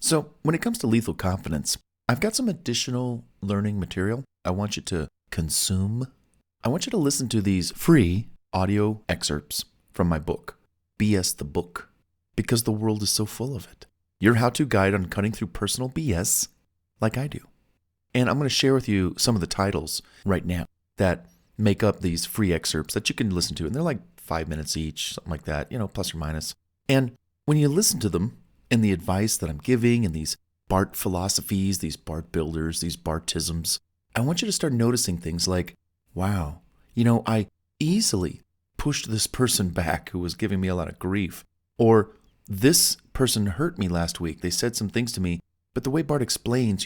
So when it comes to lethal confidence, I've got some additional learning material I want you to consume. I want you to listen to these free audio excerpts from my book, BS the Book, because the world is so full of it. Your how-to guide on cutting through personal BS like I do. And I'm going to share with you some of the titles right now that make up these free excerpts that you can listen to. And they're like 5 minutes each, something like that, plus or minus. And when you listen to them and the advice that I'm giving and these Bart philosophies, these Bart builders, these Bartisms, I want you to start noticing things like, wow, I easily pushed this person back who was giving me a lot of grief. Or this person hurt me last week. They said some things to me, but the way Bart explains,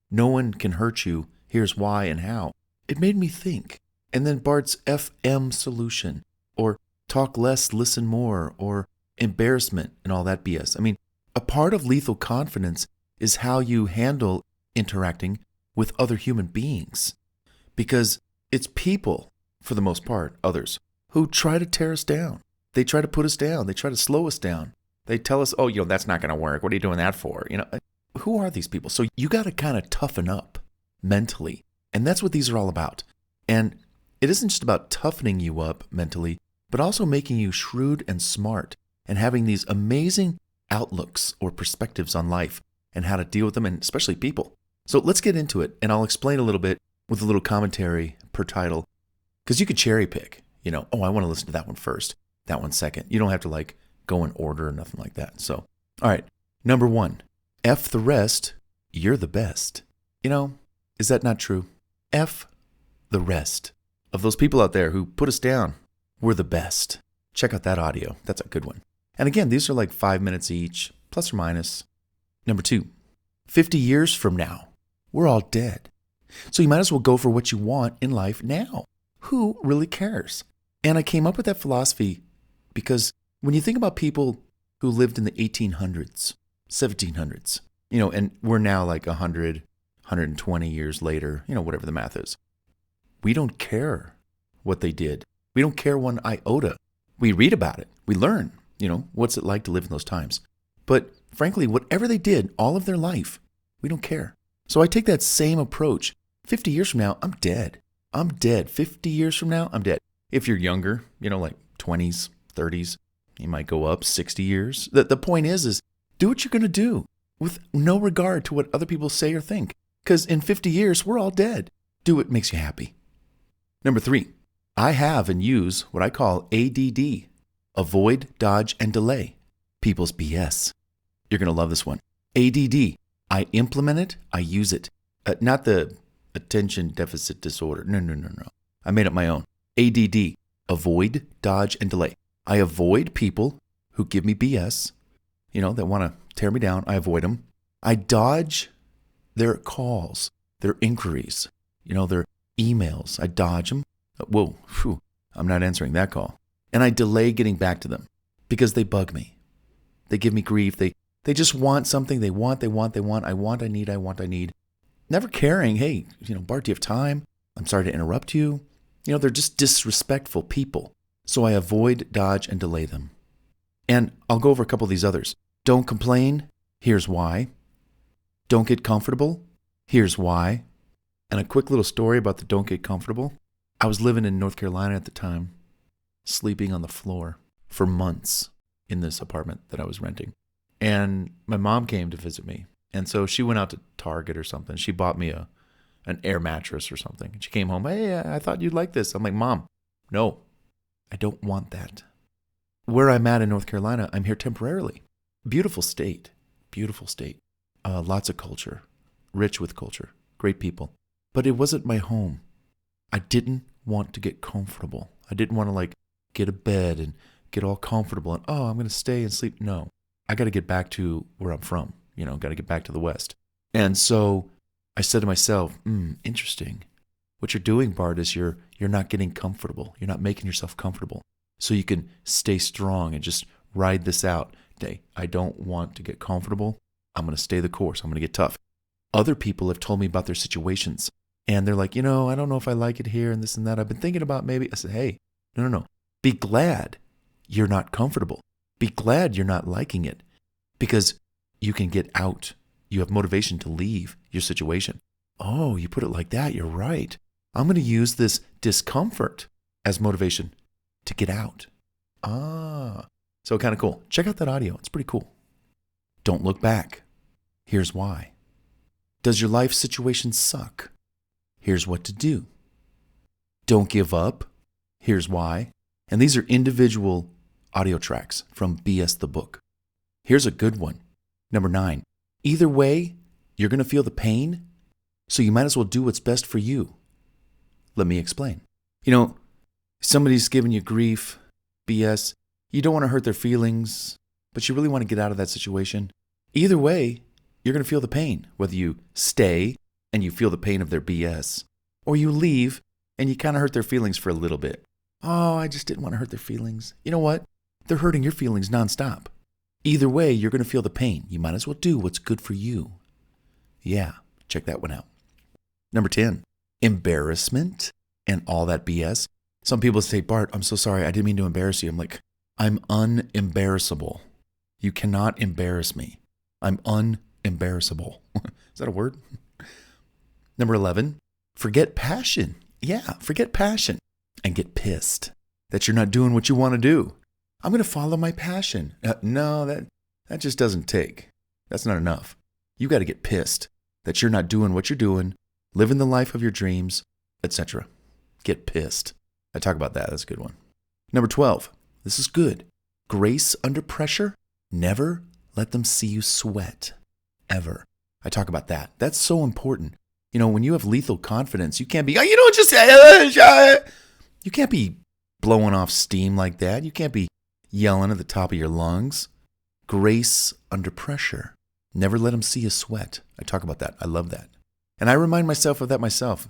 no one can hurt you. Here's why and how. It made me think. And then Bart's FM solution, or talk less, listen more, or embarrassment and all that BS. I mean, a part of lethal confidence is how you handle interacting with other human beings. Because it's people, for the most part, others, who try to tear us down. They try to put us down. They try to slow us down. They tell us, oh, that's not going to work. What are you doing that for? Who are these people? So you got to kind of toughen up mentally. And that's what these are all about. And it isn't just about toughening you up mentally, but also making you shrewd and smart and having these amazing outlooks or perspectives on life and how to deal with them, and especially people. So let's get into it, and I'll explain a little bit with a little commentary per title, because you could cherry pick, I want to listen to that one first, that one second. You don't have to go in order or nothing like that. So, all right, number 1, F the rest, you're the best. Is that not true? F the rest of those people out there who put us down. We're the best. Check out that audio. That's a good one. And again, these are like 5 minutes each, plus or minus. Number 2, 50 years from now, we're all dead. So you might as well go for what you want in life now. Who really cares? And I came up with that philosophy because when you think about people who lived in the 1800s, 1700s, and we're now like 100, 120 years later, whatever the math is. We don't care what they did. We don't care one iota. We read about it. We learn, what's it like to live in those times. But frankly, whatever they did all of their life, we don't care. So I take that same approach. 50 years from now, I'm dead. I'm dead. 50 years from now, I'm dead. If you're younger, like 20s, 30s, you might go up 60 years. The point is do what you're going to do with no regard to what other people say or think. Because in 50 years, we're all dead. Do what makes you happy. Number 3, I have and use what I call ADD. Avoid, dodge, and delay people's BS. You're going to love this one. ADD. I implement it. I use it. Not the attention deficit disorder. No. I made up my own. ADD. Avoid, dodge, and delay. I avoid people who give me BS, that want to tear me down. I avoid them. I dodge their calls, their inquiries, their emails. I dodge them. I'm not answering that call. And I delay getting back to them because they bug me. They give me grief. They just want something. They want. I need. Never caring, hey, Bart, do you have time? I'm sorry to interrupt you. They're just disrespectful people. So I avoid, dodge, and delay them. And I'll go over a couple of these others. Don't complain. Here's why. Don't get comfortable. Here's why. And a quick little story about the don't get comfortable. I was living in North Carolina at the time, sleeping on the floor for months in this apartment that I was renting. And my mom came to visit me. And so she went out to Target or something. She bought me an air mattress or something. And she came home, hey, I thought you'd like this. I'm like, Mom, no, I don't want that. Where I'm at in North Carolina, I'm here temporarily. Beautiful state. Lots of culture, rich with culture, great people. But it wasn't my home. I didn't want to get comfortable. I didn't want to get a bed and get all comfortable and, I'm going to stay and sleep. No, I got to get back to where I'm from. Got to get back to the West. And so I said to myself, interesting. What you're doing, Bart, is you're not getting comfortable. You're not making yourself comfortable. So you can stay strong and just ride this out. Hey, I don't want to get comfortable. I'm going to stay the course. I'm going to get tough. Other people have told me about their situations. And they're like, I don't know if I like it here and this and that. I've been thinking about maybe. I said, hey, no. Be glad you're not comfortable. Be glad you're not liking it. Because you can get out you have motivation to leave your situation. Oh, you put it like that. You're right. I'm going to use this discomfort as motivation to get out. So kind of cool. Check out that audio. It's pretty cool. Don't look back. Here's why. Does your life situation suck? Here's what to do. Don't give up. Here's why. And these are individual audio tracks from BS the book. Here's a good one. Number 9. Either way, you're going to feel the pain, so you might as well do what's best for you. Let me explain. Somebody's giving you grief, BS. You don't want to hurt their feelings, but you really want to get out of that situation. Either way, you're going to feel the pain, whether you stay and you feel the pain of their BS, or you leave and you kind of hurt their feelings for a little bit. Oh, I just didn't want to hurt their feelings. You know what? They're hurting your feelings nonstop. Either way, you're going to feel the pain. You might as well do what's good for you. Yeah, check that one out. Number 10, embarrassment and all that BS. Some people say, Bart, I'm so sorry. I didn't mean to embarrass you. I'm like, I'm unembarrassable. You cannot embarrass me. I'm unembarrassable. Is that a word? Number 11, forget passion. Yeah, forget passion and get pissed that you're not doing what you want to do. I'm going to follow my passion. No, that just doesn't take. That's not enough. You got to get pissed that you're not doing what you're doing, living the life of your dreams, etc. Get pissed. I talk about that. That's a good one. Number 12. This is good. Grace under pressure. Never let them see you sweat. Ever. I talk about that. That's so important. When you have lethal confidence, you can't be, you can't be blowing off steam like that. You can't be yelling at the top of your lungs. Grace under pressure. Never let them see you sweat. I talk about that. I love that. And I remind myself of that myself.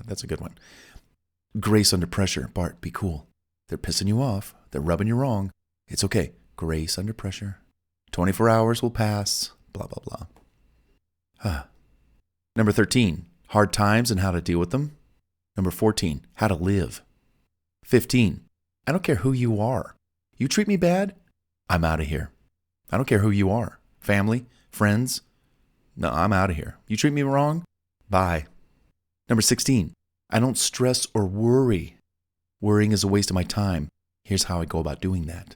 That's a good one. Grace under pressure. Bart, be cool. They're pissing you off. They're rubbing you wrong. It's okay. Grace under pressure. 24 hours will pass. Blah, blah, blah. Number 13, hard times and how to deal with them. Number 14, how to live. 15, I don't care who you are. You treat me bad, I'm out of here. I don't care who you are. Family, friends. No, I'm out of here. You treat me wrong, bye. Number 16, I don't stress or worry. Worrying is a waste of my time. Here's how I go about doing that.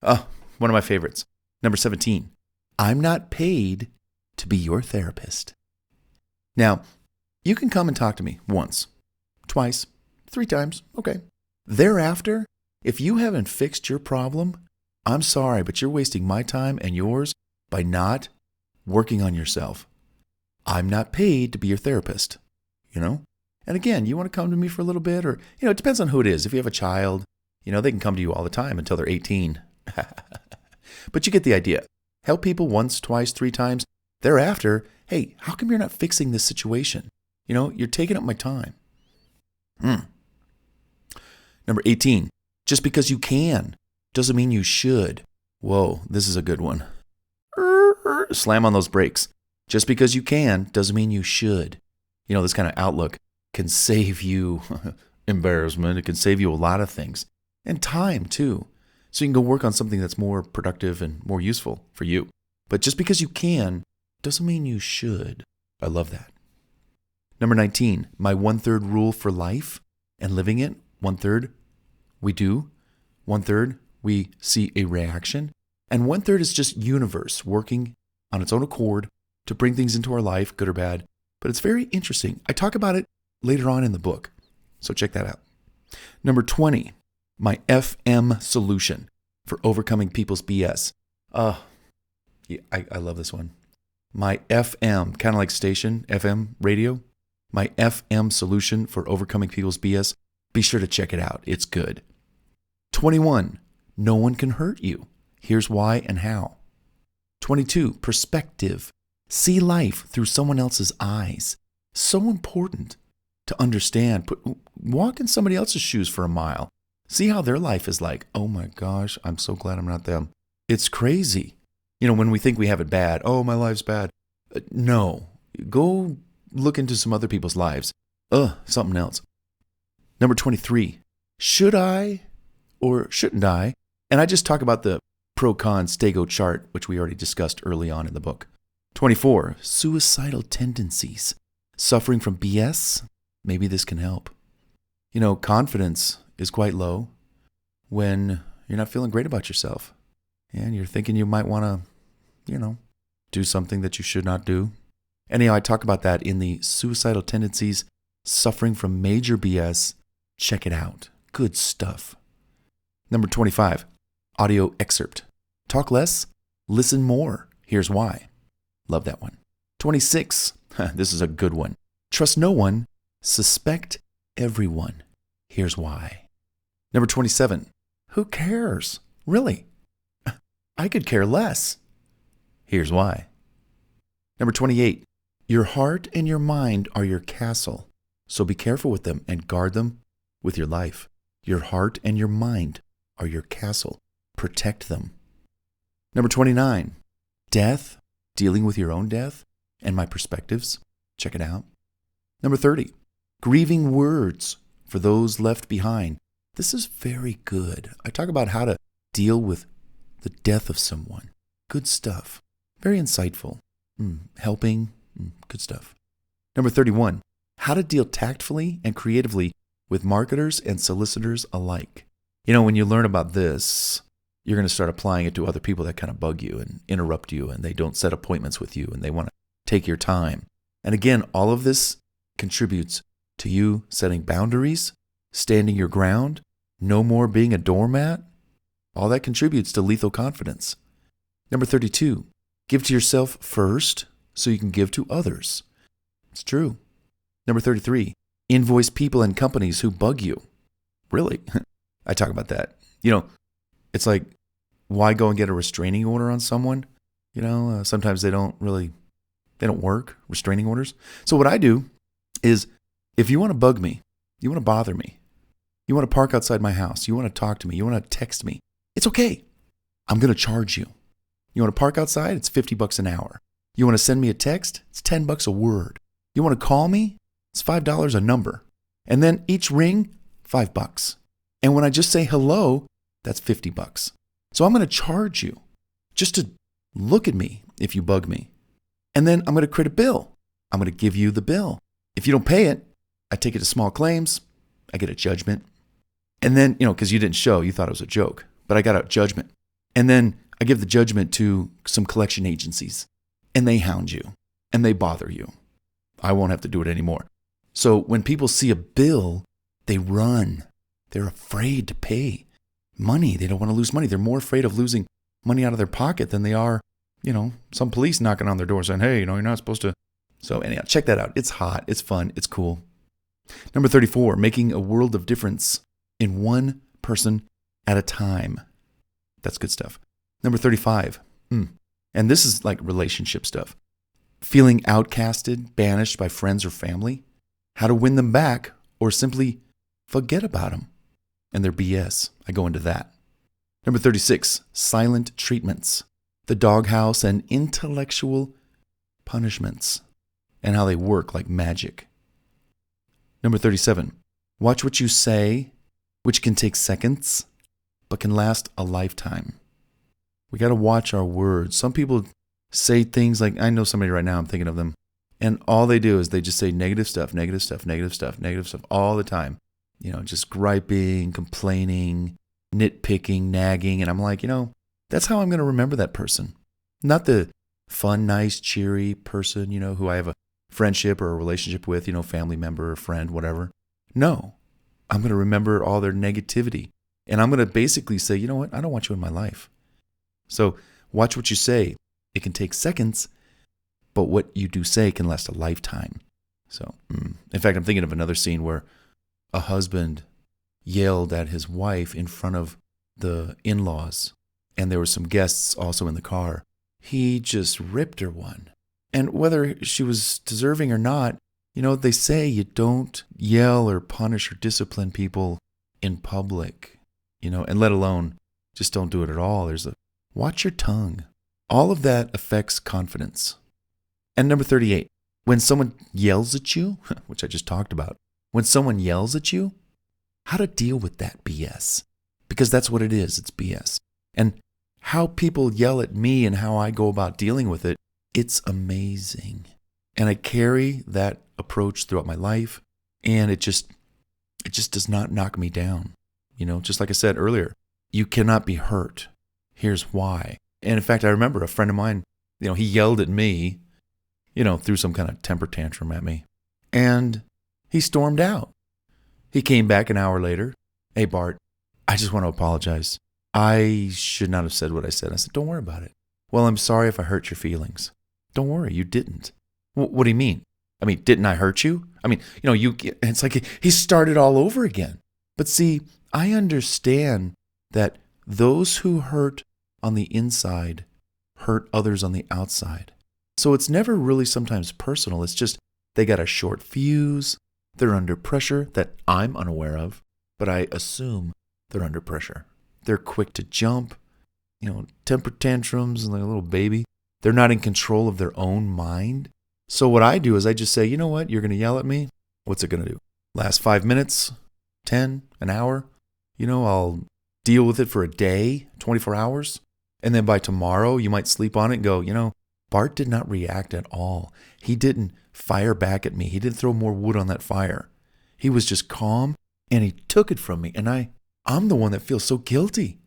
One of my favorites. Number 17, I'm not paid to be your therapist. Now, you can come and talk to me once, twice, 3 times, okay. Thereafter, if you haven't fixed your problem, I'm sorry, but you're wasting my time and yours by not working on yourself. I'm not paid to be your therapist, And again, you want to come to me for a little bit or, it depends on who it is. If you have a child, they can come to you all the time until they're 18. But you get the idea. Help people once, twice, 3 times. Thereafter, hey, how come you're not fixing this situation? You're taking up my time. Number 18, just because you can doesn't mean you should. Whoa, this is a good one. Slam on those brakes. Just because you can doesn't mean you should. This kind of outlook can save you embarrassment. It can save you a lot of things. And time, too. So you can go work on something that's more productive and more useful for you. But just because you can doesn't mean you should. I love that. Number 19, my 1/3 rule for life and living it. 1/3 we do. 1/3 we see a reaction. And 1/3 is just universe working on its own accord to bring things into our life, good or bad. But it's very interesting. I talk about it later on in the book. So check that out. Number 20, my FM solution for overcoming people's BS. Yeah, I love this one. My FM, kind of like station, FM radio. My FM solution for overcoming people's BS. Be sure to check it out. It's good. 21, no one can hurt you. Here's why and how. 22, perspective. See life through someone else's eyes. So important to understand. Walk in somebody else's shoes for a mile. See how their life is like. Oh my gosh, I'm so glad I'm not them. It's crazy. When we think we have it bad, oh, my life's bad. No, go look into some other people's lives. Something else. Number 23, should I or shouldn't I? And I just talk about the pro-con stego chart, which we already discussed early on in the book. 24, suicidal tendencies. Suffering from BS? Maybe this can help. Confidence is quite low when you're not feeling great about yourself and you're thinking you might want to, do something that you should not do. Anyhow, I talk about that in the suicidal tendencies, suffering from major BS. Check it out. Good stuff. Number 25, audio excerpt. Talk less, listen more. Here's why. Love that one. 26, this is a good one. Trust no one, suspect everyone. Here's why. Number 27, who cares? Really? I could care less. Here's why. Number 28, your heart and your mind are your castle, so be careful with them and guard them with your life. Your heart and your mind are your castle. Protect them. Number 29, death, dealing with your own death and my perspectives. Check it out. Number 30, grieving words for those left behind. This is very good. I talk about how to deal with the death of someone. Good stuff. Very insightful. Helping. Good stuff. Number 31, how to deal tactfully and creatively with marketers and solicitors alike. When you learn about this, you're going to start applying it to other people that kind of bug you and interrupt you, and they don't set appointments with you, and they want to take your time. And again, all of this contributes to you setting boundaries, standing your ground, no more being a doormat. All that contributes to lethal confidence. Number 32, give to yourself first so you can give to others. It's true. Number 33, invoice people and companies who bug you. Really? I talk about that. It's like, why go and get a restraining order on someone? Sometimes they don't work, restraining orders. So what I do is, if you want to bug me, you want to bother me, you want to park outside my house, you want to talk to me, you want to text me, it's okay. I'm going to charge you. You want to park outside? It's $50 an hour. You want to send me a text? It's $10 a word. You want to call me? It's $5 a number. And then each ring, $5. And when I just say hello, that's $50. So I'm going to charge you just to look at me if you bug me. And then I'm going to create a bill. I'm going to give you the bill. If you don't pay it, I take it to small claims. I get a judgment. And then, because you didn't show, you thought it was a joke. But I got a judgment. And then I give the judgment to some collection agencies. And they hound you. And they bother you. I won't have to do it anymore. So when people see a bill, they run. They're afraid to pay money. They don't want to lose money. They're more afraid of losing money out of their pocket than they are, some police knocking on their door saying, hey, you're not supposed to. So anyhow, check that out. It's hot. It's fun. It's cool. Number 34, making a world of difference in one person at a time. That's good stuff. Number 35, and this is like relationship stuff. Feeling outcasted, banished by friends or family. How to win them back or simply forget about them and their BS. I go into that. Number 36, silent treatments. The doghouse and intellectual punishments and how they work like magic. Number 37, watch what you say, which can take seconds, but can last a lifetime. We got to watch our words. Some people say things like, I know somebody right now, I'm thinking of them, and all they do is they just say negative stuff, negative stuff, negative stuff, negative stuff all the time. Just griping, complaining, nitpicking, nagging. And I'm like, that's how I'm going to remember that person. Not the fun, nice, cheery person, who I have a friendship or a relationship with, family member or friend, whatever. No, I'm going to remember all their negativity. And I'm going to basically say, you know what? I don't want you in my life. So watch what you say. It can take seconds, but what you do say can last a lifetime. So, in fact, I'm thinking of another scene where a husband yelled at his wife in front of the in-laws, and there were some guests also in the car. He just ripped her one. And whether she was deserving or not, they say you don't yell or punish or discipline people in public, and let alone just don't do it at all. Watch your tongue. All of that affects confidence. And number 38, when someone yells at you, which I just talked about, when someone yells at you, how to deal with that BS. Because that's what it is. It's BS. And how people yell at me and how I go about dealing with it, it's amazing. And I carry that approach throughout my life, and it just does not knock me down. Just like I said earlier, you cannot be hurt. Here's why. And in fact, I remember a friend of mine, he yelled at me, threw some kind of temper tantrum at me, and he stormed out. He came back an hour later. Hey, Bart, I just want to apologize. I should not have said what I said. I said, don't worry about it. Well, I'm sorry if I hurt your feelings. Don't worry, you didn't. What do you mean? Didn't I hurt you? It's like he started all over again. But see, I understand that those who hurt on the inside hurt others on the outside. So it's never really sometimes personal. It's just they got a short fuse. They're under pressure that I'm unaware of, but I assume they're under pressure. They're quick to jump, temper tantrums like a little baby. They're not in control of their own mind. So what I do is I just say, you know what? You're going to yell at me. What's it going to do? Last 5 minutes, 10, an hour? I'll deal with it for a day, 24 hours. And then by tomorrow, you might sleep on it and go, Bart did not react at all. He didn't fire back at me. He didn't throw more wood on that fire. He was just calm, and he took it from me. And I'm the one that feels so guilty.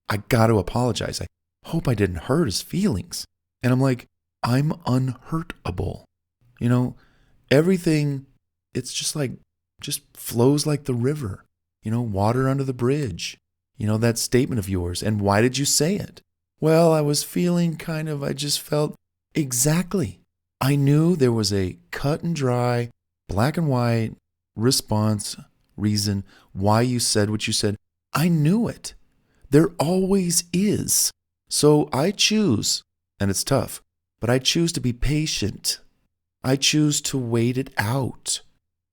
I got to apologize. I hope I didn't hurt his feelings. And I'm like, I'm unhurtable. Everything, it's just flows like the river. Water under the bridge. That statement of yours. And why did you say it? Well, I was feeling I just felt exactly. I knew there was a cut and dry, black and white response, reason why you said what you said. I knew it. There always is. So I choose, and it's tough, but I choose to be patient. I choose to wait it out.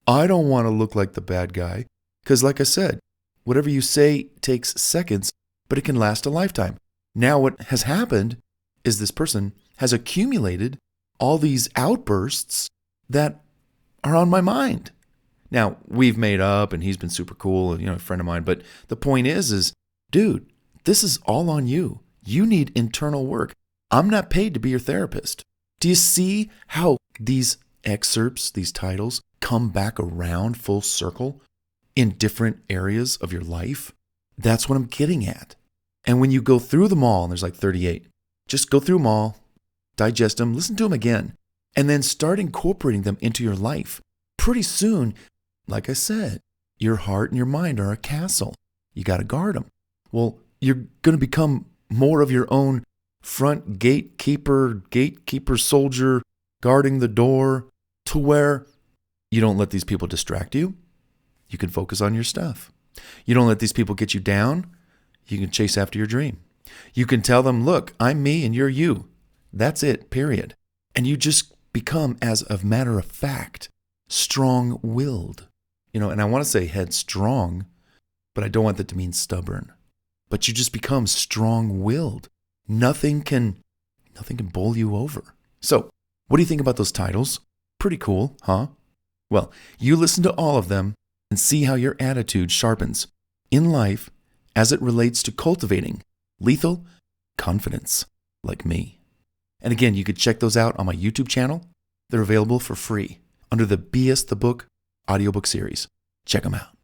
I don't want to look like the bad guy, because like I said, whatever you say takes seconds, but it can last a lifetime. Now what has happened is this person has accumulated all these outbursts that are on my mind. Now, we've made up and he's been super cool and, a friend of mine. But the point is, dude, this is all on you. You need internal work. I'm not paid to be your therapist. Do you see how these excerpts, these titles, come back around full circle in different areas of your life? That's what I'm getting at. And when you go through them all, and there's like 38, just go through them all, digest them, listen to them again, and then start incorporating them into your life. Pretty soon, like I said, your heart and your mind are a castle. You got to guard them. Well, you're going to become more of your own front gatekeeper soldier, guarding the door, to where you don't let these people distract you. You can focus on your stuff. You don't let these people get you down. You can chase after your dream. You can tell them, look, I'm me and you're you. That's it, period. And you just become, as a matter of fact, strong-willed. And I want to say headstrong, but I don't want that to mean stubborn. But you just become strong-willed. Nothing can bowl you over. So, what do you think about those titles? Pretty cool, huh? Well, you listen to all of them and see how your attitude sharpens in life as it relates to cultivating lethal confidence like me. And again, you could check those out on my YouTube channel. They're available for free under the BS the Book audiobook series. Check them out.